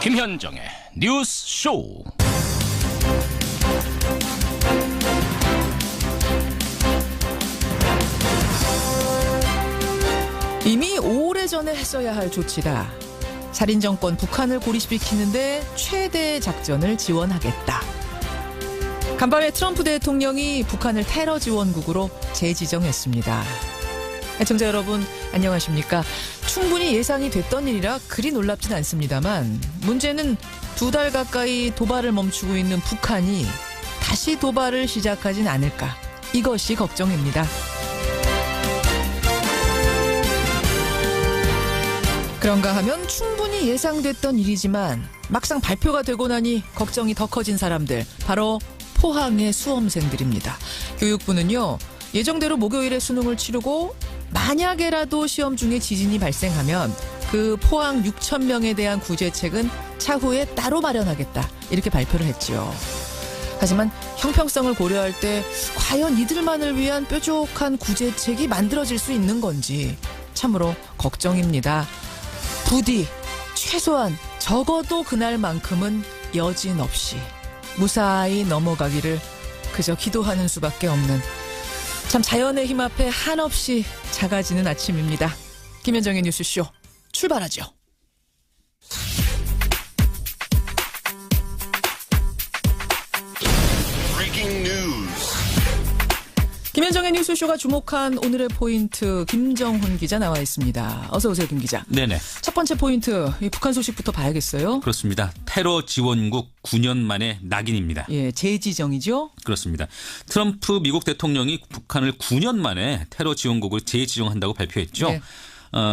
김현정의 뉴스 쇼. 이미 오래전에 했어야 할 조치다. 살인정권 북한을 고립시키는데 최대 작전을 지원하겠다. 간밤에 트럼프 대통령이 북한을 테러 지원국으로 재지정했습니다. 애청자 여러분 안녕하십니까. 충분히 예상이 됐던 일이라 그리 놀랍진 않습니다만 문제는 2달 가까이 도발을 멈추고 있는 북한이 다시 도발을 시작하진 않을까. 이것이 걱정입니다. 그런가 하면 충분히 예상됐던 일이지만 막상 발표가 되고 나니 걱정이 더 커진 사람들, 바로 포항의 수험생들입니다. 교육부는요, 예정대로 목요일에 수능을 치르고 만약에라도 시험 중에 지진이 발생하면 그 포항 6천 명에 대한 구제책은 차후에 따로 마련하겠다, 이렇게 발표를 했지요. 하지만 형평성을 고려할 때 과연 이들만을 위한 뾰족한 구제책이 만들어질 수 있는 건지 참으로 걱정입니다. 부디 최소한 적어도 그날만큼은 여진 없이 무사히 넘어가기를 그저 기도하는 수밖에 없는, 참 자연의 힘 앞에 한없이 작아지는 아침입니다. 김현정의 뉴스쇼 출발하죠. 김현정의 뉴스쇼가 주목한 오늘의 포인트, 김정훈 기자 나와 있습니다. 어서 오세요, 김 기자. 네네. 첫 번째 포인트, 이 북한 소식부터 봐야겠어요. 그렇습니다. 테러 지원국 9년 만에 낙인입니다. 예, 재지정이죠? 그렇습니다. 트럼프 미국 대통령이 북한을 9년 만에 테러 지원국을 재지정한다고 발표했죠. 네.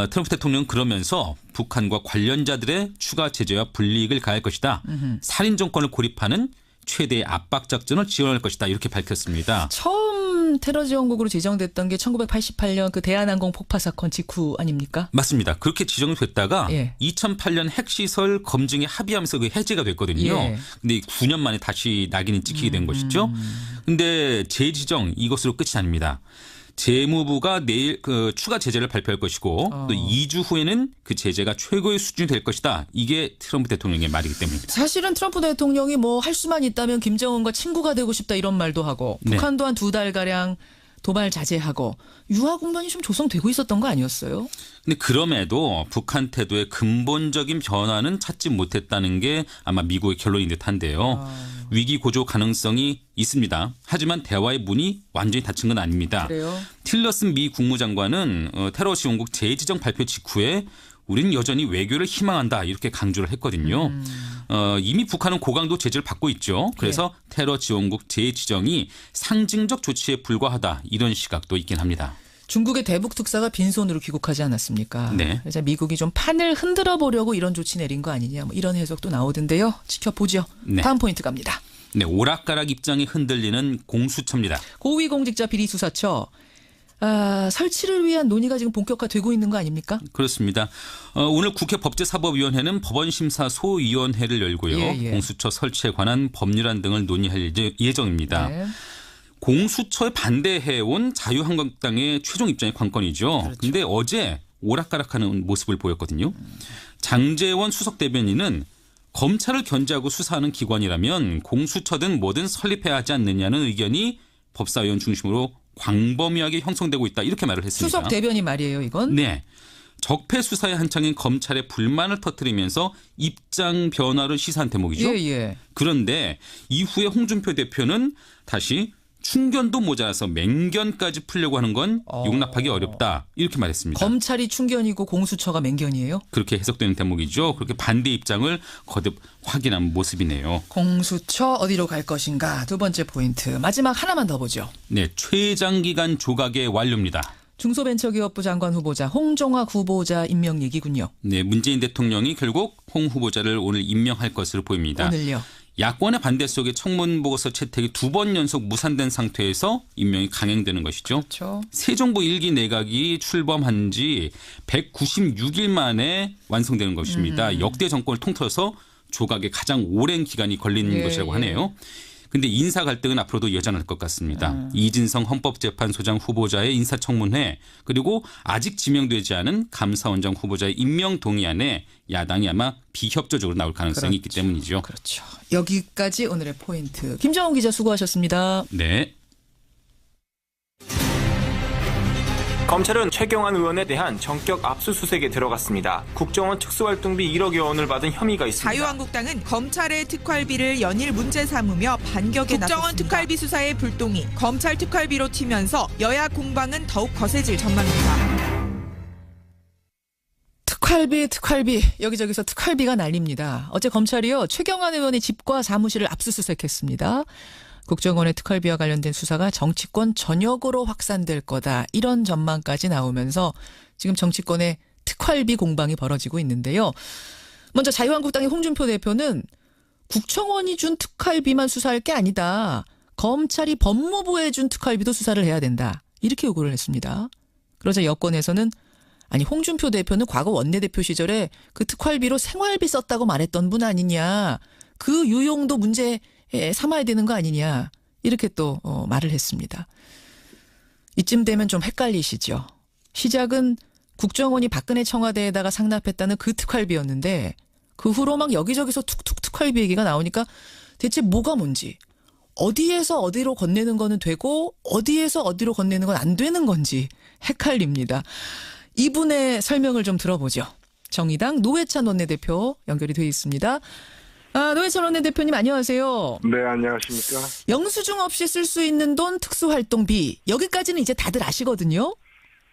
트럼프 대통령은 그러면서 북한과 관련자들의 추가 제재와 불이익을 가할 것이다. 살인 정권을 고립하는 최대의 압박 작전을 지원할 것이다, 이렇게 밝혔습니다. 처음 테러 지원국으로 지정됐던 게 1988년 그 대한항공 폭파 사건 직후 아닙니까? 맞습니다. 그렇게 지정됐다가 예. 2008년 핵시설 검증에 합의하면서 그 해제가 됐거든요. 예. 근데 9년 만에 다시 낙인이 찍히게 된 것이죠. 근데 재지정 이것으로 끝이 아닙니다. 재무부가 내일 추가 제재를 발표할 것이고 또 2주 후에는 그 제재가 최고의 수준이 될 것이다. 이게 트럼프 대통령의 말이기 때문입니다. 사실은 트럼프 대통령이 뭐 할 수만 있다면 김정은과 친구가 되고 싶다 이런 말도 하고, 네. 북한도 한 2달가량 도발 자제하고 유화 국면이 좀 조성되고 있었던 거 아니었어요? 근데 그럼에도 북한 태도의 근본적인 변화는 찾지 못했다는 게 아마 미국의 결론인 듯한데요. 위기 고조 가능성이 있습니다. 하지만 대화의 문이 완전히 닫힌 건 아닙니다. 그래요? 틸러슨 미 국무장관은 테러 지원국 재지정 발표 직후에 우리는 여전히 외교를 희망한다, 이렇게 강조를 했거든요. 이미 북한은 고강도 제재를 받고 있죠. 그래서 테러 지원국 재지정이 상징적 조치에 불과하다, 이런 시각도 있긴 합니다. 중국의 대북 특사가 빈손으로 귀국하지 않았습니까? 네. 그래서 미국이 좀 판을 흔들어 보려고 이런 조치 내린 거 아니냐, 뭐 이런 해석도 나오던데요. 지켜보죠. 네. 다음 포인트 갑니다. 네, 오락가락 입장이 흔들리는 공수처입니다. 고위공직자 비리 수사처. 설치를 위한 논의가 지금 본격화되고 있는 거 아닙니까? 그렇습니다. 오늘 국회 법제사법위원회는 법원심사 소위원회를 열고요. 예. 공수처 설치에 관한 법률안 등을 논의할 예정입니다. 네. 공수처에 반대해온 자유한국당의 최종 입장이 관건이죠. 그런데 그렇죠. 어제 오락가락하는 모습을 보였거든요. 장제원 수석 대변인은 검찰을 견제하고 수사하는 기관이라면 공수처든 뭐든 설립해야 하지 않느냐는 의견이 법사위원 중심으로 광범위하게 형성되고 있다, 이렇게 말을 했습니다. 수석 대변인 말이에요, 이건? 네. 적폐 수사에 한창인 검찰의 불만을 터뜨리면서 입장 변화를 시사한 대목이죠. 예. 그런데 이후에 홍준표 대표는 다시 충견도 모자라서 맹견까지 풀려고 하는 건 용납하기 어렵다, 이렇게 말했습니다. 검찰이 충견이고 공수처가 맹견이에요? 그렇게 해석되는 대목이죠. 그렇게 반대 입장을 거듭 확인한 모습이네요. 공수처 어디로 갈 것인가. 두 번째 포인트. 마지막 하나만 더 보죠. 네, 최장기간 조각의 완료입니다. 중소벤처기업부 장관 후보자 홍종학 후보자 임명 얘기군요. 네, 문재인 대통령이 결국 홍 후보자를 오늘 임명할 것으로 보입니다. 오늘요. 야권의 반대 속에 청문보고서 채택이 2번 연속 무산된 상태에서 임명이 강행되는 것이죠. 그렇죠. 새 정부 1기 내각이 출범한 지 196일 만에 완성되는 것입니다. 역대 정권을 통틀어서 조각에 가장 오랜 기간이 걸린 것이라고 하네요. 근데 인사 갈등은 앞으로도 여전할 것 같습니다. 이진성 헌법재판소장 후보자의 인사청문회 그리고 아직 지명되지 않은 감사원장 후보자의 임명 동의안에 야당이 아마 비협조적으로 나올 가능성이 있기 때문이죠. 그렇죠. 여기까지 오늘의 포인트. 김정훈 기자 수고하셨습니다. 네. 검찰은 최경환 의원에 대한 전격 압수수색에 들어갔습니다. 국정원 특수활동비 1억여 원을 받은 혐의가 있습니다. 자유한국당은 검찰의 특활비를 연일 문제 삼으며 반격에 나섰습니다. 국정원 특활비 수사의 불똥이 검찰 특활비로 튀면서 여야 공방은 더욱 거세질 전망입니다. 특활비 여기저기서 특활비가 날립니다. 어제 검찰이요 최경환 의원의 집과 사무실을 압수수색했습니다. 국정원의 특활비와 관련된 수사가 정치권 전역으로 확산될 거다. 이런 전망까지 나오면서 지금 정치권의 특활비 공방이 벌어지고 있는데요. 먼저 자유한국당의 홍준표 대표는 국정원이 준 특활비만 수사할 게 아니다. 검찰이 법무부에 준 특활비도 수사를 해야 된다. 이렇게 요구를 했습니다. 그러자 여권에서는 아니 홍준표 대표는 과거 원내대표 시절에 그 특활비로 생활비 썼다고 말했던 분 아니냐. 그 유용도 문제 삼아야 되는 거 아니냐 이렇게 또 말을 했습니다. 이쯤 되면 좀 헷갈리시죠. 시작은 국정원이 박근혜 청와대에다가 상납했다는 그 특활비였는데 그 후로 막 여기저기서 툭툭 특활비 얘기가 나오니까 대체 뭐가 뭔지 어디에서 어디로 건네는 거는 되고 어디에서 어디로 건네는 건 안 되는 건지 헷갈립니다. 이분의 설명을 좀 들어보죠. 정의당 노회찬 원내대표 연결이 되어 있습니다. 노회찬 원내대표님 안녕하세요. 네, 안녕하십니까. 영수증 없이 쓸 수 있는 돈 특수활동비 여기까지는 이제 다들 아시거든요.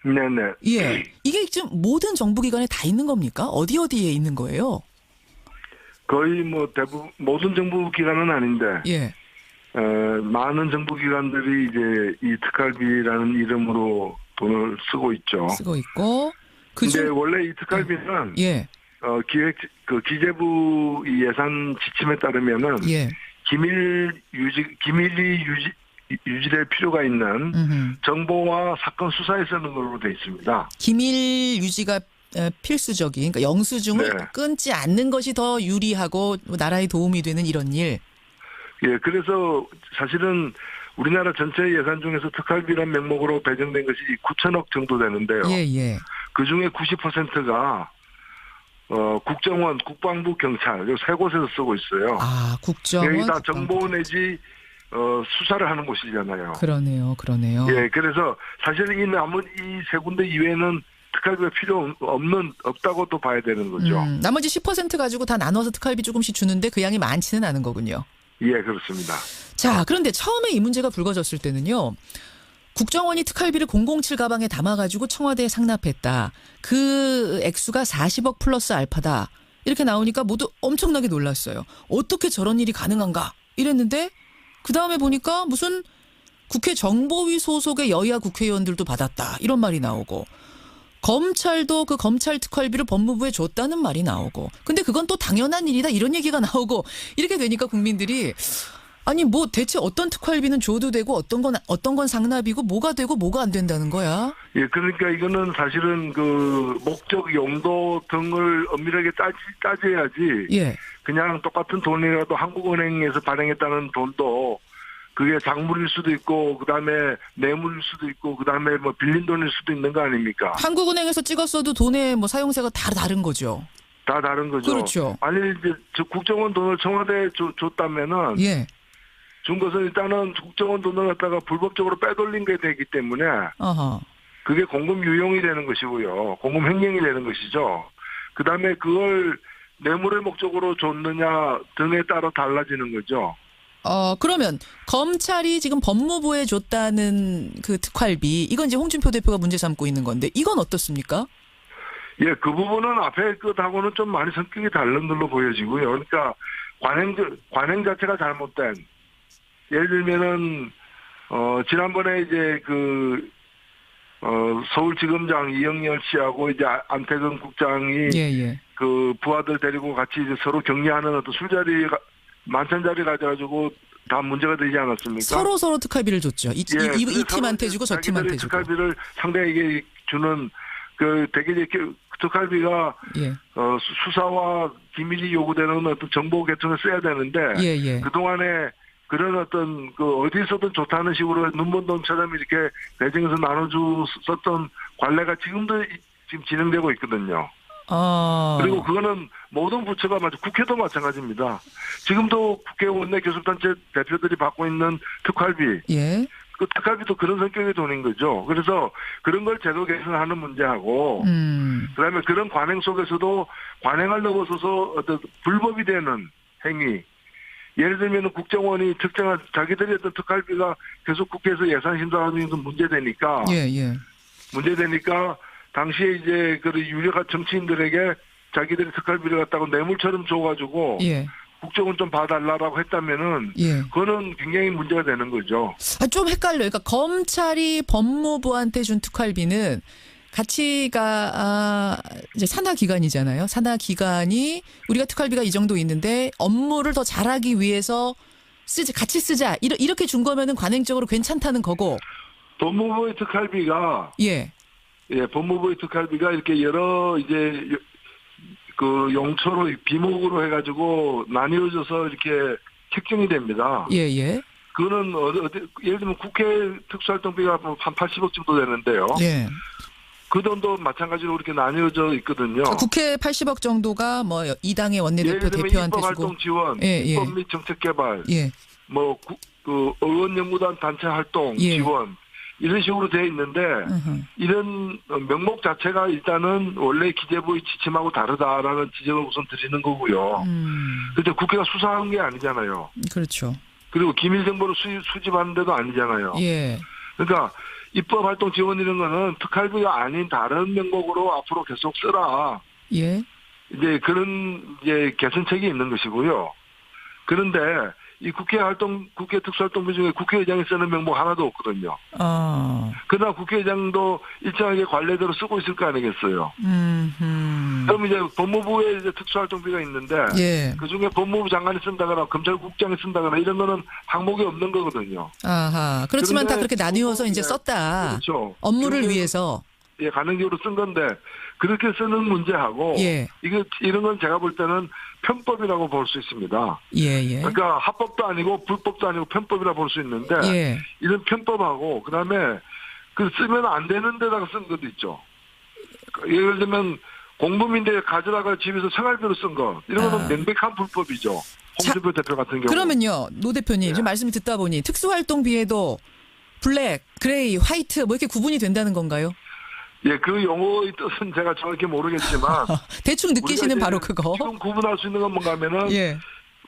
네네. 예, 이게 지금 모든 정부기관에 다 있는 겁니까? 어디에 있는 거예요? 거의 뭐 대부분 모든 정부기관은 아닌데 예. 많은 정부기관들이 이제 이 특활비라는 이름으로 돈을 쓰고 있죠. 쓰고 있고. 근데 원래 이 특활비는 예. 기재부 이 예산 지침에 따르면은 예. 기밀이 유지될 필요가 있는 정보와 사건 수사에 쓰는 걸로 돼 있습니다. 기밀 유지가 필수적인, 그러니까 영수증을 네. 끊지 않는 것이 더 유리하고 나라에 도움이 되는 이런 일. 예, 그래서 사실은 우리나라 전체 예산 중에서 특활비란 명목으로 배정된 것이 9천억 정도 되는데요. 예, 예. 그 중에 90%가 국정원, 국방부, 경찰 이 세 곳에서 쓰고 있어요. 아, 국정원. 여기 다 국방부. 정보 내지 수사를 하는 곳이잖아요. 그러네요. 예, 그래서 사실 이 세 군데 이외에는 특활비가 필요 없다고 또 봐야 되는 거죠. 나머지 10% 가지고 다 나눠서 특활비 조금씩 주는데 그 양이 많지는 않은 거군요. 예, 그렇습니다. 자, 그런데 처음에 이 문제가 불거졌을 때는요. 국정원이 특활비를 007 가방에 담아가지고 청와대에 상납했다. 그 액수가 40억 플러스 알파다. 이렇게 나오니까 모두 엄청나게 놀랐어요. 어떻게 저런 일이 가능한가 이랬는데 그다음에 보니까 무슨 국회 정보위 소속의 여야 국회의원들도 받았다. 이런 말이 나오고 검찰도 그 검찰 특활비를 법무부에 줬다는 말이 나오고 근데 그건 또 당연한 일이다. 이런 얘기가 나오고 이렇게 되니까 국민들이 아니 뭐 대체 어떤 특활비는 줘도 되고 어떤 건 상납이고 뭐가 되고 뭐가 안 된다는 거야? 예, 그러니까 이거는 사실은 그 목적 용도 등을 엄밀하게 따져야지. 예. 그냥 똑같은 돈이라도 한국은행에서 발행했다는 돈도 그게 작물일 수도 있고 그다음에 뇌물일 수도 있고 그다음에 뭐 빌린 돈일 수도 있는 거 아닙니까? 한국은행에서 찍었어도 돈의 뭐 사용세가 다 다른 거죠. 다 다른 거죠. 그렇죠. 아니 이제 국정원 돈을 청와대에 줬다면은 예. 준 것은 일단은 국정원 돈을 갖다가 불법적으로 빼돌린 게 되기 때문에 어허. 그게 공금 유용이 되는 것이고요. 공금 횡령이 되는 것이죠. 그다음에 그걸 뇌물의 목적으로 줬느냐 등에 따라 달라지는 거죠. 그러면 검찰이 지금 법무부에 줬다는 그 특활비 이건 이제 홍준표 대표가 문제 삼고 있는 건데 이건 어떻습니까? 예, 그 부분은 앞에 것하고는 좀 많이 성격이 다른 걸로 보여지고요. 그러니까 관행 자체가 잘못된 예를 들면은 지난번에 이제 서울지검장 이영렬 씨하고 이제 안태근 국장이 예. 그 부하들 데리고 같이 이제 서로 격리하는 어떤 술자리 만찬 자리 가져가지고 다 문제가 되지 않았습니까? 서로 특활비를 줬죠. 이 팀한테 주고 저 팀한테 주고. 특활비를 상대에게 주는 그 되게 이렇게 특활비가 예. 수사와 기밀이 요구되는 어떤 정보 계통에 써야 되는데 예. 그 동안에 그런 어떤 그 어디서든 좋다는 식으로 눈먼돈처럼 이렇게 배정해서 나눠줬었던 관례가 지금도 지금 진행되고 있거든요. 그리고 그거는 모든 부처가 국회도 마찬가지입니다. 지금도 국회 원내 교섭단체 대표들이 받고 있는 특활비. 예. 그 특활비도 그런 성격의 돈인 거죠. 그래서 그런 걸 제도 개선하는 문제하고, 그다음에 그런 관행 속에서도 관행을 넘어서서 어떤 불법이 되는 행위. 예를 들면 국정원이 특정한 자기들이 어떤 특활비가 계속 국회에서 예산 심사하는 게 문제되니까, 문제되니까 당시에 이제 그 유력한 정치인들에게 자기들이 특활비를 갖다가 뇌물처럼 줘가지고. 국정원 좀 봐달라고 했다면은 그거는 굉장히 문제가 되는 거죠. 좀 헷갈려요. 그러니까 검찰이 법무부한테 준 특활비는 가치가 이제 산하 기관이잖아요. 산하 기관이 우리가 특활비가 이 정도 있는데 업무를 더 잘하기 위해서 같이 쓰자 이렇게 준 거면은 관행적으로 괜찮다는 거고. 법무부의 특활비가 법무부의 특활비가 이렇게 여러 이제 그 용처로 비목으로 해가지고 나뉘어져서 이렇게 책정이 됩니다. 그거는 예를 들면 국회 특수활동비가 한 80억 정도 되는데요. 그 돈도 마찬가지로 이렇게 나뉘어져 있거든요. 국회 80억 정도가 뭐 이 당의 원내대표 대표한테 주고. 입법활동 지원, 입법 및 정책 개발, 그 의원연구단 단체 활동 지원. 이런 식으로 되어 있는데 이런 명목 자체가 일단은 원래 기재부의 지침하고 다르다라는 지적을 우선 드리는 거고요. 그런데 국회가 수사한 게 아니잖아요. 그렇죠. 그리고 기밀 정보를 수집하는 데도 아니잖아요. 그러니까 입법활동 지원 이런 거는 특활비가 아닌 다른 명목으로 앞으로 계속 쓰라. 이제 그런 이제 개선책이 있는 것이고요. 그런데 이 국회 특수활동비 중에 국회의장이 쓰는 명목 하나도 없거든요. 그러나 국회의장도 일정하게 관례대로 쓰고 있을 거 아니겠어요. 그럼 이제 법무부에 이제 특수활동비가 있는데 그 중에 법무부 장관이 쓴다거나 검찰국장이 쓴다거나 이런 거는 항목이 없는 거거든요. 그렇지만 다 그렇게 나뉘어서 이제 썼다. 그렇죠. 업무를 위해서. 가능적으로 쓴 건데 그렇게 쓰는 문제하고 이런 건 제가 볼 때는 편법이라고 볼 수 있습니다. 그러니까 합법도 아니고 불법도 아니고 편법이라 볼 수 있는데 이런 편법하고 그다음에 그 쓰면 안 되는 데다가 쓴 것도 있죠. 예를 들면 공범인데 가져다가 집에서 생활비로 쓴 거 이런 거는 명백한 불법이죠. 홍준표 대표 같은 경우. 그러면요, 노 대표님 지금 말씀 듣다 보니 특수활동비에도 블랙, 그레이, 화이트 뭐 이렇게 구분이 된다는 건가요? 그 용어의 뜻은 제가 정확히 모르겠지만 대충 느끼시는 바로 그거. 지금 구분할 수 있는 건 뭔가 하면은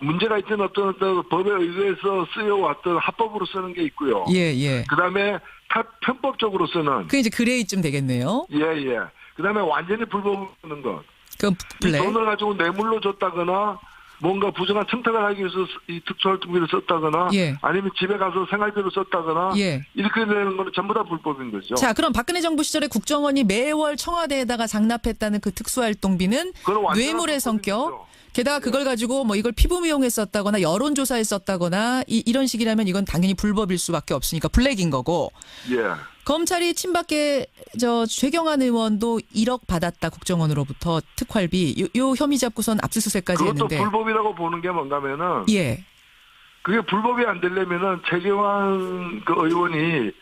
문제가 있던 어떤 법에 의해서 쓰여왔던 합법으로 쓰는 게 있고요. 그다음에 편법적으로 쓰는. 그게 이제 그레이쯤 되겠네요. 그다음에 완전히 불법으로 쓰는 것. 그 블랙. 이 돈을 가지고 뇌물로 줬다거나 뭔가 부정한 청탁을 하기 위해서 이 특수활동비를 썼다거나 아니면 집에 가서 생활비를 썼다거나 이렇게 되는 거는 전부 다 불법인 거죠. 자, 그럼 박근혜 정부 시절에 국정원이 매월 청와대에다가 장납했다는 그 특수활동비는 뇌물의 성격. 게다가 그걸 가지고 뭐 이걸 피부 미용에 썼다거나 여론조사에 썼다거나 이런 식이라면 이건 당연히 불법일 수밖에 없으니까 블랙인 거고. 검찰이 친박계 최경환 의원도 1억 받았다 국정원으로부터 특활비 요 혐의 잡고선 압수수색까지 했는데 그것도 불법이라고 보는 게 뭔가면은 그게 불법이 안 되려면은 최경환 그 의원이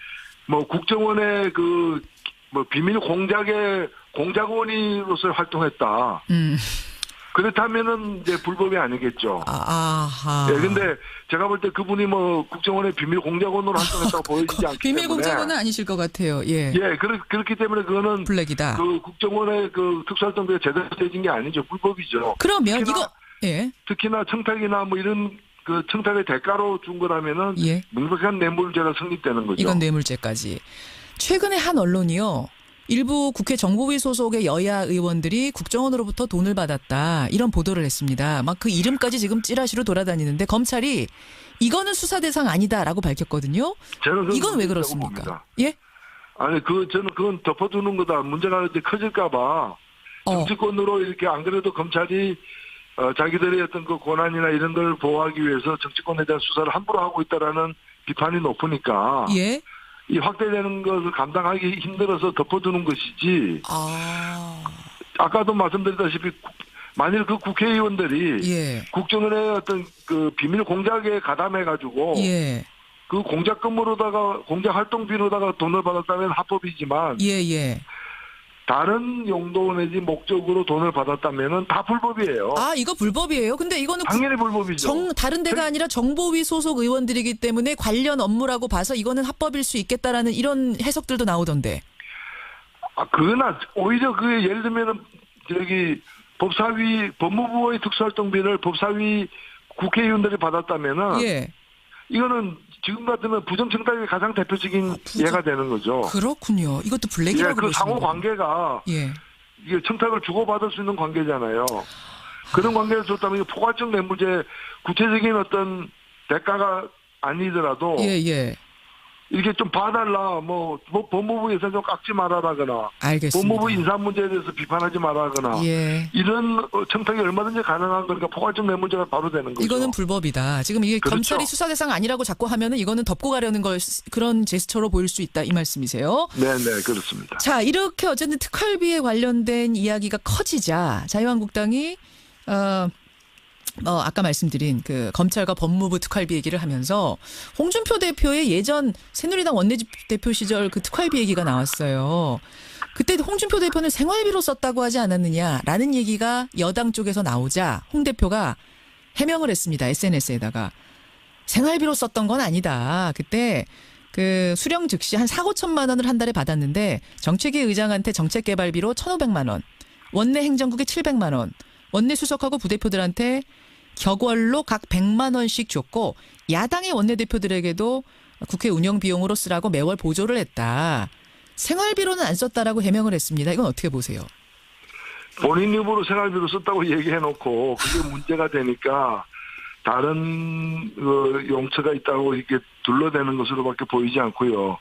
뭐 국정원의 그 뭐 비밀 공작의 공작원으로서 활동했다. 그렇다면은 이제 불법이 아니겠죠. 근데 제가 볼 때 그분이 뭐 국정원의 비밀 공작원으로 활동했다고 보여지지 않기 때문에. 비밀 공작원은 아니실 것 같아요. 그렇기 때문에 그거는 블랙이다. 그 국정원의 그 특수활동비가 제대로 되진 게 아니죠. 불법이죠. 그러면 특히나 청탁이나 뭐 이런 그 청탁의 대가로 준 거라면은 명백한 뇌물죄가 성립되는 거죠. 이건 뇌물죄까지. 최근에 한 언론이요. 일부 국회 정보위 소속의 여야 의원들이 국정원으로부터 돈을 받았다. 이런 보도를 했습니다. 막 그 이름까지 지금 찌라시로 돌아다니는데 검찰이 이거는 수사 대상 아니다라고 밝혔거든요. 이건 왜 그렇습니까? 아니 저는 그건 덮어두는 거다. 문제가 이제 커질까봐 정치권으로 이렇게 안 그래도 검찰이 자기들의 어떤 그 권한이나 이런 걸 보호하기 위해서 정치권에 대한 수사를 함부로 하고 있다라는 비판이 높으니까. 이 확대되는 것을 감당하기 힘들어서 덮어두는 것이지. 아까도 말씀드렸다시피 만일 그 국회의원들이 예. 국정원의 어떤 그 비밀 공작에 가담해가지고 예. 그 공작 근무로다가 공작 활동비로다가 돈을 받았다면 합법이지만 예. 다른 용도 내지 목적으로 돈을 받았다면은 다 불법이에요. 아, 이거 불법이에요? 근데 이거는 당연히 불법이죠. 다른 데가 아니라 정보위 소속 의원들이기 때문에 관련 업무라고 봐서 이거는 합법일 수 있겠다라는 이런 해석들도 나오던데. 아, 그거나 오히려 그 예를 들면은 저기 법사위 법무부의 특수활동비를 법사위 국회의원들이 받았다면은 예. 이거는 지금 같으면 부정청탁의 가장 대표적인 예가 되는 거죠. 그렇군요. 이것도 예, 블랙이라고 그 상호 관계가 예. 이게 청탁을 주고받을 수 있는 관계잖아요. 그런 관계를 줬다면 이게 포괄적 뇌물죄 구체적인 어떤 대가가 아니더라도 예. 이렇게 좀 봐달라 뭐 법무부에서 좀 깎지 말아라거나 알겠습니다. 법무부 인사 문제에 대해서 비판하지 말아거나 예. 이런 청탁이 얼마든지 가능한 거니까 포괄적 뇌물죄가 바로 되는 거죠. 이거는 불법이다. 지금 이게 그렇죠. 검찰이 수사 대상 아니라고 자꾸 하면은 이거는 덮고 가려는 걸 그런 제스처로 보일 수 있다 이 말씀이세요. 네, 그렇습니다. 자, 이렇게 어쨌든 특활비에 관련된 이야기가 커지자 자유한국당이 아까 말씀드린 그 검찰과 법무부 특활비 얘기를 하면서 홍준표 대표의 예전 새누리당 원내대표 시절 그 특활비 얘기가 나왔어요. 그때 홍준표 대표는 생활비로 썼다고 하지 않았느냐라는 얘기가 여당 쪽에서 나오자 홍 대표가 해명을 했습니다. SNS에다가 생활비로 썼던 건 아니다. 그때 그 수령 즉시 한 4,5천만 원을 한 달에 받았는데 정책위 의장한테 정책개발비로 1,500만 원, 원내 행정국에 700만 원, 원내 수석하고 부대표들한테 격월로 각 100만 원씩 줬고 야당의 원내대표들에게도 국회 운영 비용으로 쓰라고 매월 보조를 했다. 생활비로는 안 썼다라고 해명을 했습니다. 이건 어떻게 보세요? 본인 입으로 생활비로 썼다고 얘기해놓고 그게 문제가 되니까 다른 그 용처가 있다고 이렇게 둘러대는 것으로밖에 보이지 않고요.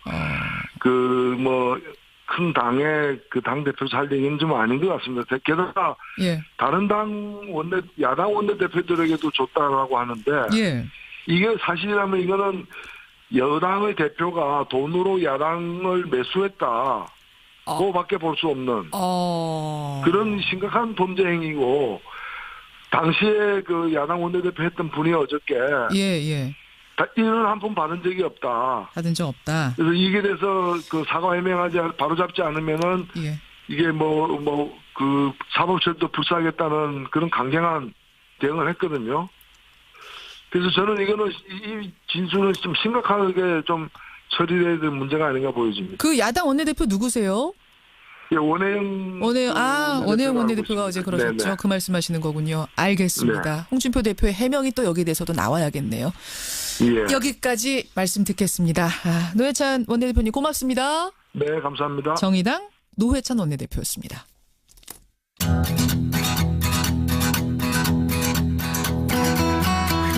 큰 당의 그 당대표 살 얘기는 좀 아닌 것 같습니다. 게다가 예. 다른 야당 원내대표들에게도 줬다라고 하는데 예. 이게 사실이라면 이거는 여당의 대표가 돈으로 야당을 매수했다. 그거밖에 볼 수 없는 그런 심각한 범죄 행위고 당시에 그 야당 원내대표 했던 분이 어저께 예. 이런 한 푼 받은 적이 없다. 받은 적 없다. 그래서 이게 돼서 그 사과 해명하지 바로잡지 않으면은 예. 이게 그 사법처리도 불사하겠다는 그런 강경한 대응을 했거든요. 그래서 저는 이거는 이 진술은 좀 심각하게 좀 처리해야 될 문제가 아닌가 보여집니다. 그 야당 원내대표 누구세요? 예, 원혜영 원내대표가 어제 그러셨죠. 네네. 그 말씀하시는 거군요. 알겠습니다. 네. 홍준표 대표의 해명이 또 여기 대해서도 나와야겠네요. 예. 여기까지 말씀 듣겠습니다. 노회찬 원내대표님 고맙습니다. 네, 감사합니다. 정의당 노회찬 원내대표였습니다.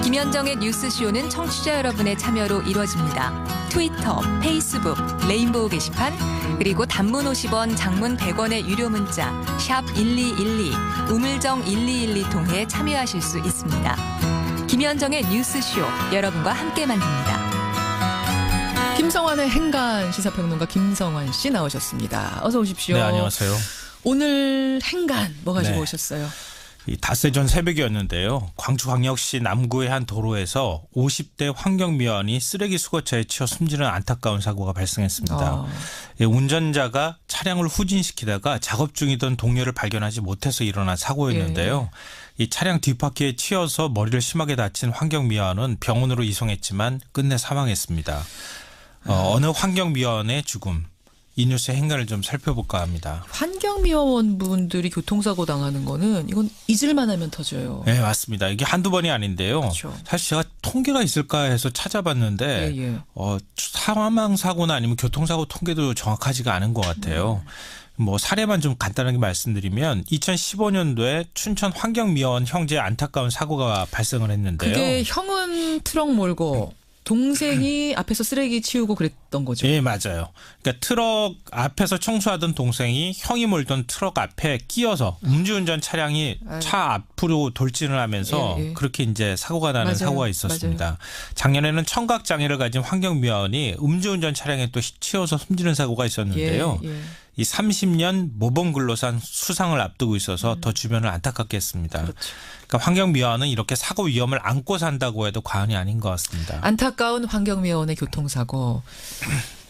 김현정의 뉴스쇼는 청취자 여러분의 참여로 이루어집니다. 트위터, 페이스북, 레인보우 게시판, 그리고 단문 50원, 장문 100원의 유료 문자 샵 1212, 우물정 1212 통해 참여하실 수 있습니다. 김현정의 뉴스쇼, 여러분과 함께 만듭니다. 김성환의 행간 시사평론가 김성환 씨 나오셨습니다. 어서 오십시오. 네, 안녕하세요. 오늘 행간 뭐 가지고 네. 오셨어요? 이 닷새 전 새벽이었는데요. 광주광역시 남구의 한 도로에서 50대 환경미화원이 쓰레기 수거차에 치여 숨지는 안타까운 사고가 발생했습니다. 운전자가 차량을 후진시키다가 작업 중이던 동료를 발견하지 못해서 일어난 사고였는데요. 이 차량 뒷바퀴에 치여서 머리를 심하게 다친 환경미화원은 병원으로 이송했지만 끝내 사망했습니다. 어느 환경미화원의 죽음. 이 뉴스의 행간을 좀 살펴볼까 합니다. 환경미화원 분들이 교통사고 당하는 거는 이건 잊을만 하면 터져요. 네, 맞습니다. 이게 한두 번이 아닌데요. 그렇죠. 사실 제가 통계가 있을까 해서 찾아봤는데 사망 사고나 아니면 교통사고 통계도 정확하지가 않은 것 같아요. 뭐 사례만 좀 간단하게 말씀드리면 2015년도에 춘천 환경미화원 형제 안타까운 사고가 발생을 했는데요. 그게 형은 트럭 몰고 동생이 앞에서 쓰레기 치우고 그랬던 거죠. 예, 맞아요. 그러니까 트럭 앞에서 청소하던 동생이 형이 몰던 트럭 앞에 끼어서 음주운전 차량이 차 앞으로 돌진을 하면서 그렇게 이제 사고가 나는 사고가 있었습니다. 맞아요. 작년에는 청각 장애를 가진 환경미화원이 음주운전 차량에 또 치여서 숨지는 사고가 있었는데요. 이 30년 모범 근로상 수상을 앞두고 있어서 더 주변을 안타깝게 했습니다. 그렇죠. 그러니까 환경미화원은 이렇게 사고 위험을 안고 산다고 해도 과언이 아닌 것 같습니다. 안타까운 환경미화원의 교통사고.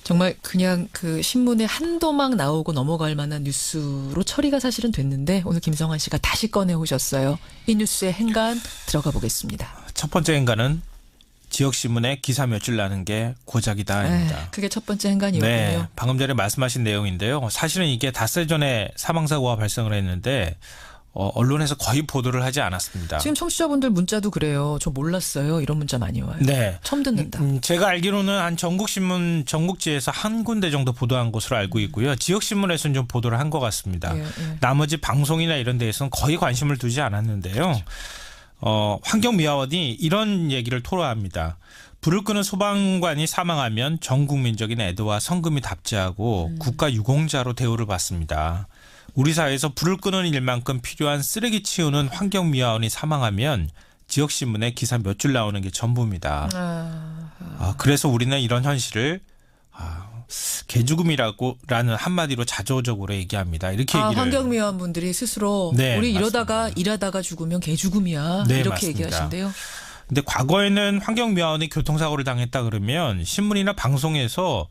정말 그냥 그 신문에 한도막 나오고 넘어갈 만한 뉴스로 처리가 사실은 됐는데 오늘 김성환 씨가 다시 꺼내오셨어요. 이 뉴스의 행간 들어가 보겠습니다. 첫 번째 행간은 지역신문에 기사 몇 줄 나는 게 고작이다입니다. 그게 첫 번째 행간이었군요. 네, 방금 전에 말씀하신 내용인데요. 사실은 이게 닷새 전에 사망사고가 발생을 했는데 언론에서 거의 보도를 하지 않았습니다. 지금 청취자분들 문자도 그래요. 저 몰랐어요. 이런 문자 많이 와요. 네. 처음 듣는다. 제가 알기로는 한 전국신문, 전국지에서 한 군데 정도 보도한 것으로 알고 있고요. 지역신문에서는 좀 보도를 한 것 같습니다. 예. 나머지 방송이나 이런 데에서는 거의 관심을 두지 않았는데요. 환경미화원이 이런 얘기를 토로합니다. 불을 끄는 소방관이 사망하면 전 국민적인 애도와 성금이 답지하고 국가 유공자로 대우를 받습니다. 우리 사회에서 불을 끄는 일만큼 필요한 쓰레기 치우는 환경미화원이 사망하면 지역신문에 기사 몇 줄 나오는 게 전부입니다. 그래서 우리는 이런 현실을 개죽음이라는 한마디로 자조적으로 얘기합니다. 이렇게 얘기를. 환경미화원 분들이 스스로 네, 우리 맞습니다. 일하다가 죽으면 개죽음이야. 네, 이렇게 맞습니다. 얘기하신대요. 근데 과거에는 환경미화원이 교통사고를 당했다 그러면 신문이나 방송에서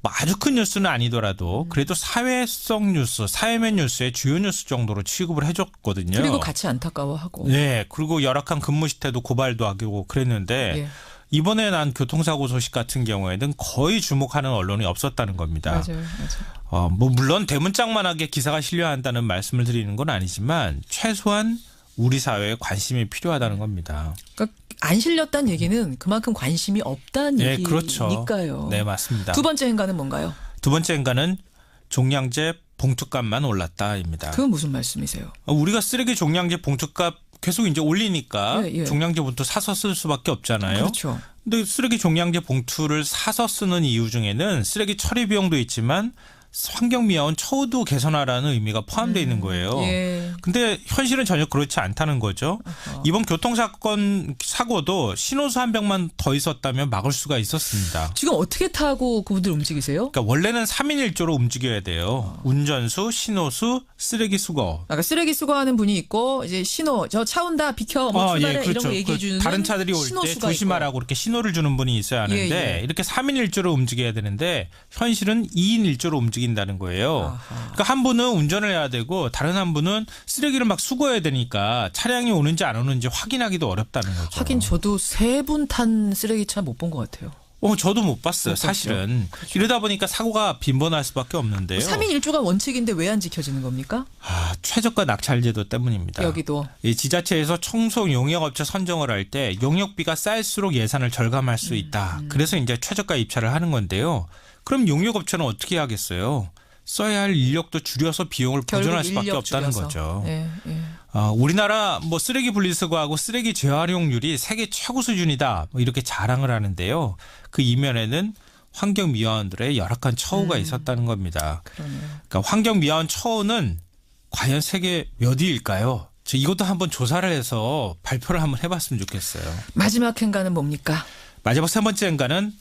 뭐 아주 큰 뉴스는 아니더라도 그래도 사회성 뉴스, 사회면 뉴스의 주요 뉴스 정도로 취급을 해줬거든요. 그리고 같이 안타까워하고. 네. 그리고 열악한 근무 시태도 고발도 하고 그랬는데 예. 이번에 난 교통사고 소식 같은 경우에는 거의 주목하는 언론이 없었다는 겁니다. 맞아요. 뭐 물론 대문짝만하게 기사가 실려야 한다는 말씀을 드리는 건 아니지만 최소한 우리 사회에 관심이 필요하다는 겁니다. 그러니까 안 실렸다는 얘기는 그만큼 관심이 없다는 네, 얘기니까요. 그렇죠. 네, 맞습니다. 두 번째 행간은 뭔가요? 두 번째 행간은 종량제 봉투값만 올랐다입니다. 그건 무슨 말씀이세요? 우리가 쓰레기 종량제 봉투값 계속 이제 올리니까 예. 종량제 봉투 사서 쓸 수밖에 없잖아요. 그렇죠. 근데 쓰레기 종량제 봉투를 사서 쓰는 이유 중에는 쓰레기 처리 비용도 있지만 환경미화원 처우도 개선하라는 의미가 포함되어 있는 거예요. 예. 근데 현실은 전혀 그렇지 않다는 거죠. 이번 교통사건 사고도 신호수 한 병만 더 있었다면 막을 수가 있었습니다. 지금 어떻게 타고 그분들 움직이세요? 그러니까 원래는 3인 1조로 움직여야 돼요. 운전수, 신호수, 쓰레기 수거. 아까 쓰레기 수거하는 분이 있고 이제 신호 저 차 온다 비켜 뭐 출발해 이런 거 얘기해 주는 다른 차들이 올 때 조심하라고 이렇게 신호를 주는 분이 있어야 하는데 이렇게 3인 1조로 움직여야 되는데 현실은 2인 1조로 움직인다는 거예요. 그러니까 한 분은 운전을 해야 되고 다른 한 분은 쓰레기를 막 수거해야 되니까 차량이 오는지 안 오는지 확인하기도 어렵다는 거죠. 하긴 저도 3분 탄 쓰레기차 못 본 것 같아요. 저도 못 봤어요. 사실은. 그렇죠. 이러다 보니까 사고가 빈번할 수밖에 없는데요. 3인 1조가 원칙인데 왜 안 지켜지는 겁니까? 최저가 낙찰제도 때문입니다. 여기도. 이 지자체에서 청소 용역업체 선정을 할 때 용역비가 쌓일수록 예산을 절감할 수 있다. 그래서 이제 최저가 입찰을 하는 건데요. 그럼 용역업체는 어떻게 하겠어요? 써야 할 인력도 줄여서 비용을 보존할 수밖에 없다는 거죠. 예. 우리나라 뭐 쓰레기 분리수거하고 쓰레기 재활용률이 세계 최고 수준이다. 뭐 이렇게 자랑을 하는데요. 그 이면에는 환경미화원들의 열악한 처우가 있었다는 겁니다. 그러니까 환경미화원 처우는 과연 세계 몇 위일까요? 이것도 한번 조사를 해서 발표를 한번 해봤으면 좋겠어요. 마지막 행간은 뭡니까? 마지막 세 번째 행간은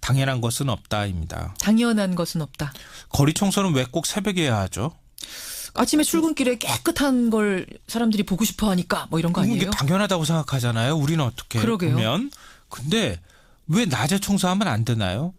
당연한 것은 없다입니다. 당연한 것은 없다. 거리 청소는 왜 꼭 새벽에 해야 하죠? 아침에 출근길에 깨끗한 걸 사람들이 보고 싶어 하니까 뭐 이런 거 아니에요? 이게 당연하다고 생각하잖아요. 우리는 어떻게 그러게요. 보면. 근데 왜 낮에 청소하면 안 되나요?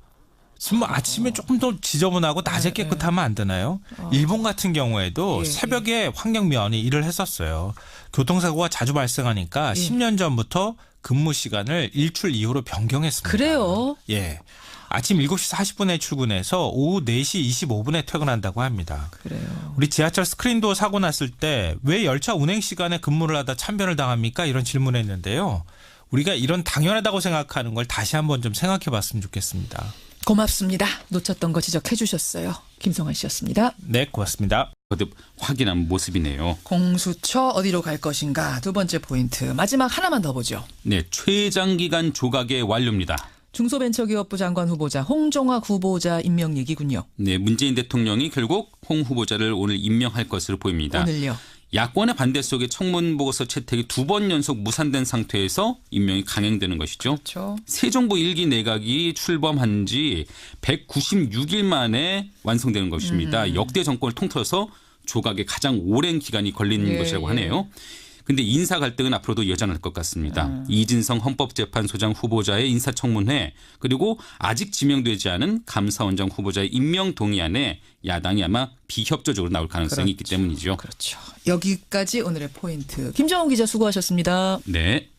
뭐 아침에 조금 더 지저분하고 낮에 깨끗하면 안 되나요? 일본 같은 경우에도 새벽에 환경미화원이 일을 했었어요. 교통사고가 자주 발생하니까 10년 전부터 근무 시간을 일출 이후로 변경했습니다. 그래요? 예. 아침 7시 40분에 출근해서 오후 4시 25분에 퇴근한다고 합니다. 그래요. 우리 지하철 스크린도어 사고 났을 때 왜 열차 운행 시간에 근무를 하다 참변을 당합니까? 이런 질문을 했는데요. 우리가 이런 당연하다고 생각하는 걸 다시 한번 좀 생각해 봤으면 좋겠습니다. 고맙습니다. 놓쳤던 거 지적해 주셨어요. 김성환 씨였습니다. 네, 고맙습니다. 거듭 확인한 모습이네요. 공수처 어디로 갈 것인가 두 번째 포인트. 마지막 하나만 더 보죠. 네, 최장기간 조각의 완료입니다. 중소벤처기업부 장관 후보자 홍종학 후보자 임명 얘기군요. 네, 문재인 대통령이 결국 홍 후보자를 오늘 임명할 것으로 보입니다. 오늘요. 야권의 반대 속에 청문 보고서 채택이 2번 연속 무산된 상태에서 임명이 강행되는 것이죠. 그렇죠. 새 정부 1기 내각이 출범한 지 196일 만에 완성되는 것입니다. 역대 정권을 통틀어서 조각에 가장 오랜 기간이 걸린 것이라고 하네요. 근데 인사 갈등은 앞으로도 여전할 것 같습니다. 이진성 헌법재판소장 후보자의 인사청문회 그리고 아직 지명되지 않은 감사원장 후보자의 임명 동의안에 야당이 아마 비협조적으로 나올 가능성이 있기 때문이죠. 그렇죠. 여기까지 오늘의 포인트. 김정훈 기자 수고하셨습니다. 네.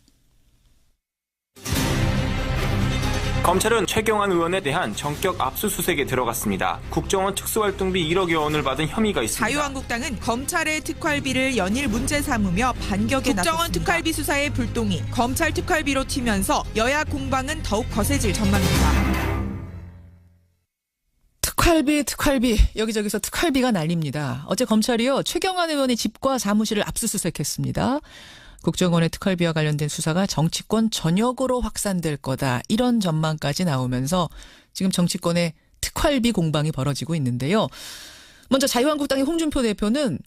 검찰은 최경환 의원에 대한 전격 압수수색에 들어갔습니다. 국정원 특수활동비 1억여 원을 받은 혐의가 있습니다. 자유한국당은 검찰의 특활비를 연일 문제 삼으며 반격에 나섰습니다. 국정원 특활비 수사의 불똥이 검찰 특활비로 튀면서 여야 공방은 더욱 거세질 전망입니다. 특활비 여기저기서 특활비가 날립니다. 어제 검찰이요 최경환 의원의 집과 사무실을 압수수색했습니다. 국정원의 특활비와 관련된 수사가 정치권 전역으로 확산될 거다. 이런 전망까지 나오면서 지금 정치권의 특활비 공방이 벌어지고 있는데요. 먼저 자유한국당의 홍준표 대표는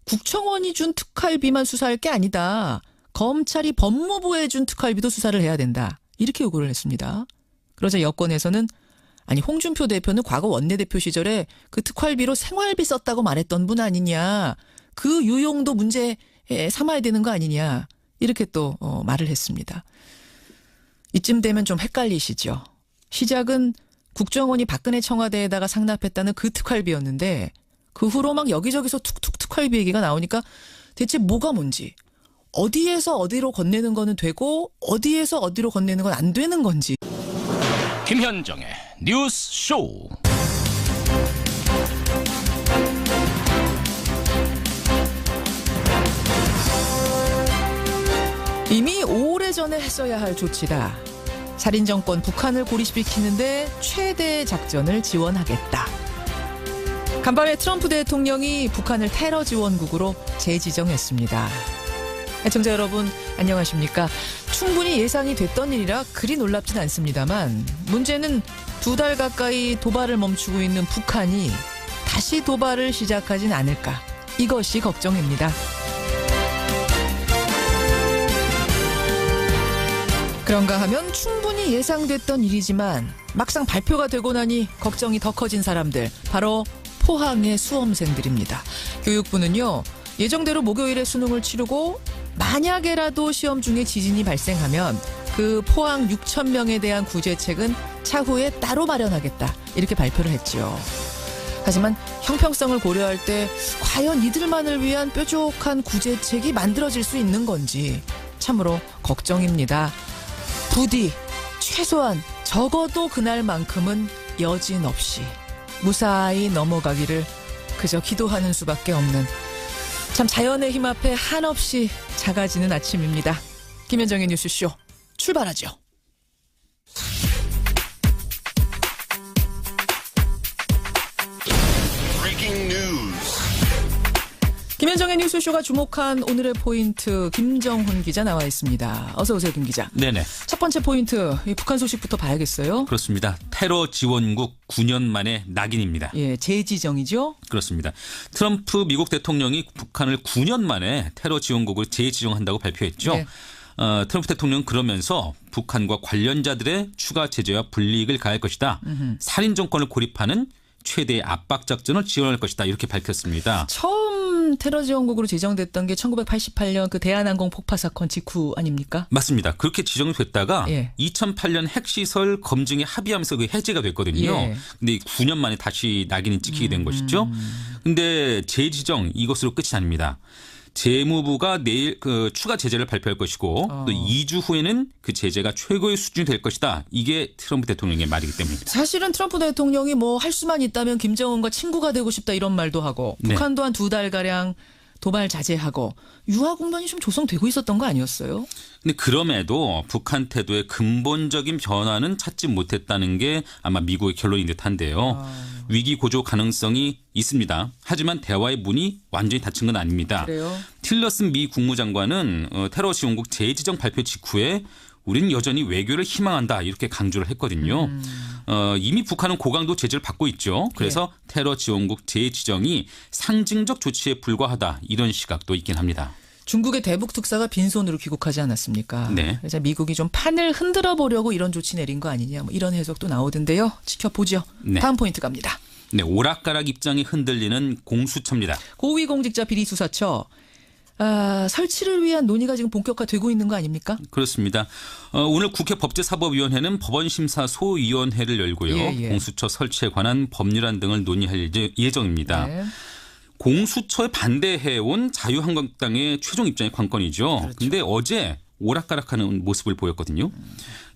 국정원이 준 특활비만 수사할 게 아니다. 검찰이 법무부에 준 특활비도 수사를 해야 된다. 이렇게 요구를 했습니다. 그러자 여권에서는 아니 홍준표 대표는 과거 원내대표 시절에 그 특활비로 생활비 썼다고 말했던 분 아니냐. 그 유용도 문제 삼아야 되는 거 아니냐 이렇게 또 말을 했습니다. 이쯤 되면 좀 헷갈리시죠. 시작은 국정원이 박근혜 청와대에다가 상납했다는 그 특활비였는데 그 후로 막 여기저기서 툭툭 특활비 얘기가 나오니까 대체 뭐가 뭔지 어디에서 어디로 건네는 거는 되고 어디에서 어디로 건네는 건 안 되는 건지. 김현정의 뉴스 쇼. 이미 오래전에 했어야 할 조치다. 살인정권 북한을 고립시키는데 최대 작전을 지원하겠다. 간밤에 트럼프 대통령이 북한을 테러 지원국으로 재지정했습니다. 애청자 여러분 안녕하십니까. 충분히 예상이 됐던 일이라 그리 놀랍진 않습니다만 문제는 2달 가까이 도발을 멈추고 있는 북한이 다시 도발을 시작하진 않을까. 이것이 걱정입니다. 그런가 하면 충분히 예상됐던 일이지만 막상 발표가 되고 나니 걱정이 더 커진 사람들, 바로 포항의 수험생들입니다. 교육부는요, 예정대로 목요일에 수능을 치르고 만약에라도 시험 중에 지진이 발생하면 그 포항 6천 명에 대한 구제책은 차후에 따로 마련하겠다, 이렇게 발표를 했죠. 하지만 형평성을 고려할 때 과연 이들만을 위한 뾰족한 구제책이 만들어질 수 있는 건지 참으로 걱정입니다. 부디 최소한 적어도 그날만큼은 여진 없이 무사히 넘어가기를 그저 기도하는 수밖에 없는, 참 자연의 힘 앞에 한없이 작아지는 아침입니다. 김현정의 뉴스쇼 출발하죠. 김현정의 뉴스쇼가 주목한 오늘의 포인트, 김정훈 기자 나와 있습니다. 어서 오세요, 김 기자. 네네. 첫 번째 포인트, 이 북한 소식부터 봐야겠어요. 그렇습니다. 테러 지원국 9년 만에 낙인입니다. 예, 재지정이죠. 그렇습니다. 트럼프 미국 대통령이 북한을 9년 만에 테러 지원국을 재지정한다고 발표했죠. 네. 트럼프 대통령은 그러면서 북한과 관련자들의 추가 제재와 불이익을 가할 것이다. 살인 정권을 고립하는 최대의 압박 작전을 지원할 것이다, 이렇게 밝혔습니다. 처음 테러 지원국으로 지정됐던 게 1988년 그 대한항공 폭파 사건 직후 아닙니까? 맞습니다. 그렇게 지정됐다가 예. 2008년 핵시설 검증에 합의하면서 그 해제가 됐거든요. 예. 근데 9년 만에 다시 낙인이 찍히게 된 것이죠. 근데 재지정 이것으로 끝이 아닙니다. 재무부가 내일 그 추가 제재를 발표할 것이고 또 2주 후에는 그 제재가 최고의 수준이 될 것이다. 이게 트럼프 대통령의 말이기 때문입니다. 사실은 트럼프 대통령이 뭐 할 수만 있다면 김정은과 친구가 되고 싶다 이런 말도 하고, 네. 북한도 한 2달가량 도발 자제하고 유화 국면이 좀 조성되고 있었던 거 아니었어요? 근데 그럼에도 북한 태도의 근본적인 변화는 찾지 못했다는 게 아마 미국의 결론인 듯한데요. 위기 고조 가능성이 있습니다. 하지만 대화의 문이 완전히 닫힌 건 아닙니다. 그래요? 틸러슨 미 국무장관은 테러 지원국 재지정 발표 직후에 우리는 여전히 외교를 희망한다, 이렇게 강조를 했거든요. 이미 북한은 고강도 제재를 받고 있죠. 그래서 테러 지원국 재지정이 상징적 조치에 불과하다 이런 시각도 있긴 합니다. 중국의 대북 특사가 빈손으로 귀국하지 않았습니까? 네. 그래서 미국이 좀 판을 흔들어 보려고 이런 조치 내린 거 아니냐 뭐 이런 해석도 나오던데요. 지켜보죠. 네. 다음 포인트 갑니다. 네, 오락가락 입장이 흔들리는 공수처입니다. 고위공직자 비리수사처 설치를 위한 논의가 지금 본격화되고 있는 거 아닙니까? 그렇습니다. 오늘 국회 법제사법위원회는 법원심사 소위원회를 열고요. 예. 공수처 설치에 관한 법률안 등을 논의할 예정입니다. 네. 공수처에 반대해온 자유한국당의 최종 입장이 관건이죠. 그런데 어제 오락가락하는 모습을 보였거든요.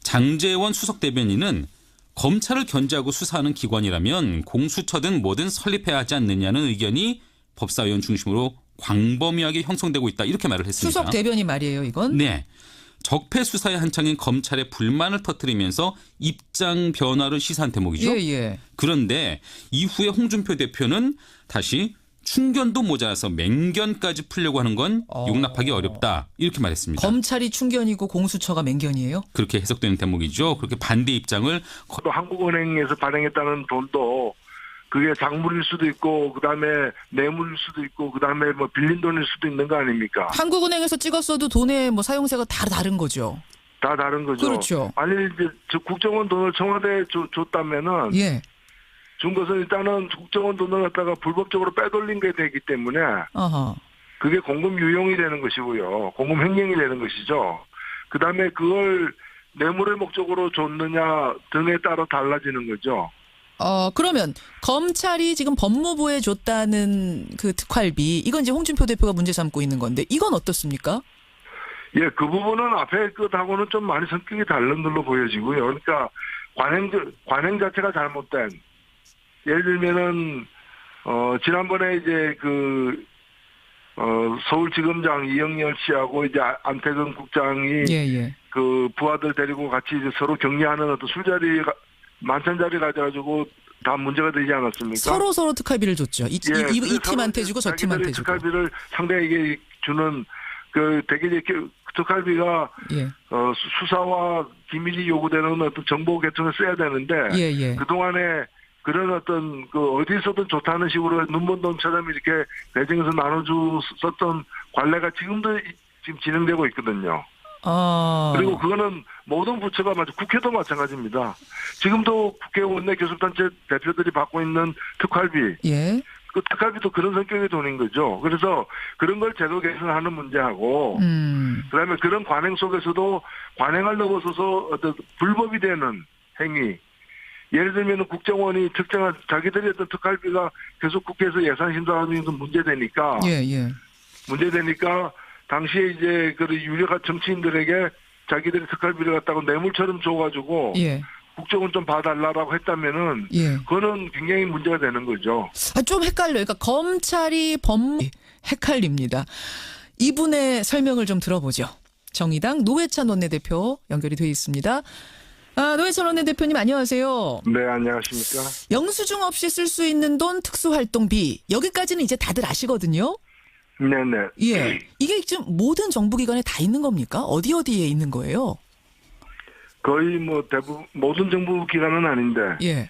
장제원 수석 대변인은 검찰을 견제하고 수사하는 기관이라면 공수처든 뭐든 설립해야 하지 않느냐는 의견이 법사위원 중심으로 광범위하게 형성되고 있다 이렇게 말을 했습니다. 수석 대변인 말이에요 이건? 네. 적폐 수사에 한창인 검찰의 불만을 터뜨리면서 입장 변화를 시사한 대목이죠. 예. 그런데 이후에 홍준표 대표는 다시 충견도 모자라서 맹견까지 풀려고 하는 건 용납하기 어렵다 이렇게 말했습니다. 검찰이 충견이고 공수처가 맹견이에요? 그렇게 해석되는 대목이죠. 그렇게 반대 입장을 또 한국은행에서 발행했다는 돈도 그게 작물일 수도 있고 그다음에 뇌물일 수도 있고 그다음에 뭐 빌린 돈일 수도 있는 거 아닙니까? 한국은행에서 찍었어도 돈의 뭐 사용세가 다 다른 거죠. 다 다른 거죠. 그렇죠. 아니 이제 국정원 돈을 청와대에 줬다면은 예. 준 것은 일단은 국정원 돈을 갖다가 불법적으로 빼돌린 게 되기 때문에 어허. 그게 공금 유용이 되는 것이고요. 공금 횡령이 되는 것이죠. 그다음에 그걸 뇌물의 목적으로 줬느냐 등에 따라 달라지는 거죠. 그러면 검찰이 지금 법무부에 줬다는 그 특활비 이건 이제 홍준표 대표가 문제 삼고 있는 건데 이건 어떻습니까? 예, 그 부분은 앞에 것하고는 좀 많이 성격이 다른 걸로 보여지고요. 그러니까 관행 자체가 잘못된 예를 들면은 지난번에 이제 서울지검장 이영렬 씨하고 이제 안태근 국장이 그 부하들 데리고 같이 이제 서로 격리하는 어떤 술자리 만찬 자리 가져가지고 다 문제가 되지 않았습니까? 서로 특활비를 줬죠. 이 팀한테 주고 저 팀한테 주고. 특활비를 상대에게 주는 그 되게 이렇게 특활비가 수사와 기밀이 요구되는 어떤 정보 계통에 써야 되는데 그 동안에 그런 어떤 그 어디서든 좋다는 식으로 눈먼돈처럼 이렇게 배정해서 나눠줬었던 관례가 지금도 지금 진행되고 있거든요. 그리고 그거는 모든 부처가 국회도 마찬가지입니다. 지금도 국회 원내 교섭단체 대표들이 받고 있는 특활비, 그 특활비도 그런 성격의 돈인 거죠. 그래서 그런 걸 제도 개선하는 문제하고, 그다음에 그런 관행 속에서도 관행을 넘어서서 어떤 불법이 되는 행위. 예를 들면 국정원이 특정한 자기들이 어떤 특활비가 계속 국회에서 예산 심사하는 게 문제되니까, 문제되니까 당시에 이제 그 유력한 정치인들에게 자기들이 특활비를 갖다가 뇌물처럼 줘가지고 국정원 좀 봐달라고 했다면은 그거는 굉장히 문제가 되는 거죠. 좀 헷갈려요. 그러니까 검찰이 헷갈립니다. 이분의 설명을 좀 들어보죠. 정의당 노회찬 원내대표 연결이 돼 있습니다. 노회찬 원내대표님 안녕하세요. 네, 안녕하십니까. 영수증 없이 쓸 수 있는 돈 특수활동비 여기까지는 이제 다들 아시거든요. 네네. 이게 지금 모든 정부기관에 다 있는 겁니까? 어디에 있는 거예요? 거의 뭐 대부분 모든 정부기관은 아닌데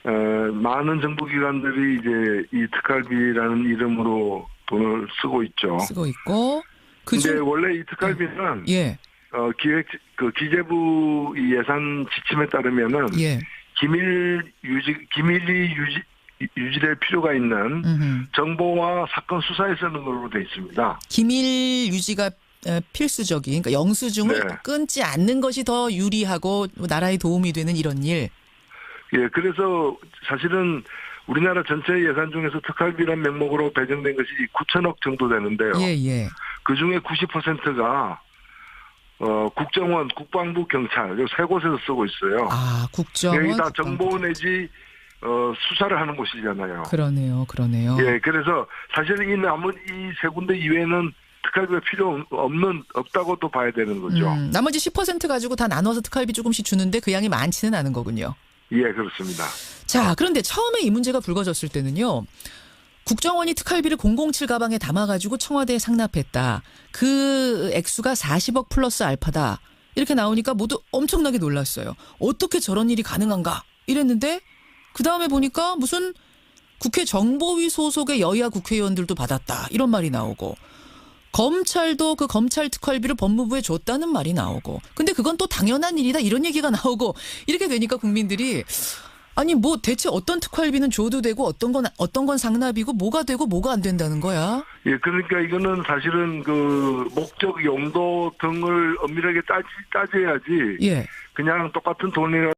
많은 정부기관들이 이제 이 특활비라는 이름으로 돈을 쓰고 있죠. 쓰고 있고. 근데 원래 이 특활비는 기재부 예산 지침에 따르면은 기밀이 유지될 필요가 있는 정보와 사건 수사에 쓰는 걸로 돼 있습니다. 기밀 유지가 필수적인, 그러니까 영수증을 끊지 않는 것이 더 유리하고 나라에 도움이 되는 이런 일. 그래서 사실은 우리나라 전체 예산 중에서 특활비란 명목으로 배정된 것이 9천억 정도 되는데요. 그 중에 90%가 국정원, 국방부, 경찰 세 곳에서 쓰고 있어요. 국정원, 여기 다 정보 내지 수사를 하는 곳이잖아요. 그러네요. 그래서 사실은 이 세 군데 이외에는 특활비가 필요 없다고 또 봐야 되는 거죠. 나머지 10% 가지고 다 나눠서 특활비 조금씩 주는데 그 양이 많지는 않은 거군요. 그렇습니다. 자, 그런데 처음에 이 문제가 불거졌을 때는요. 국정원이 특활비를 007 가방에 담아가지고 청와대에 상납했다. 그 액수가 40억 플러스 알파다. 이렇게 나오니까 모두 엄청나게 놀랐어요. 어떻게 저런 일이 가능한가? 이랬는데 그 다음에 보니까 무슨 국회 정보위 소속의 여야 국회의원들도 받았다 이런 말이 나오고 검찰도 그 검찰 특활비를 법무부에 줬다는 말이 나오고 근데 그건 또 당연한 일이다 이런 얘기가 나오고 이렇게 되니까 국민들이 아니 뭐 대체 어떤 특활비는 줘도 되고 어떤 건 상납이고 뭐가 되고 뭐가 안 된다는 거야? 예, 그러니까 이거는 사실은 그 목적 용도 등을 엄밀하게 따져야지. 예. 그냥 똑같은 돈이라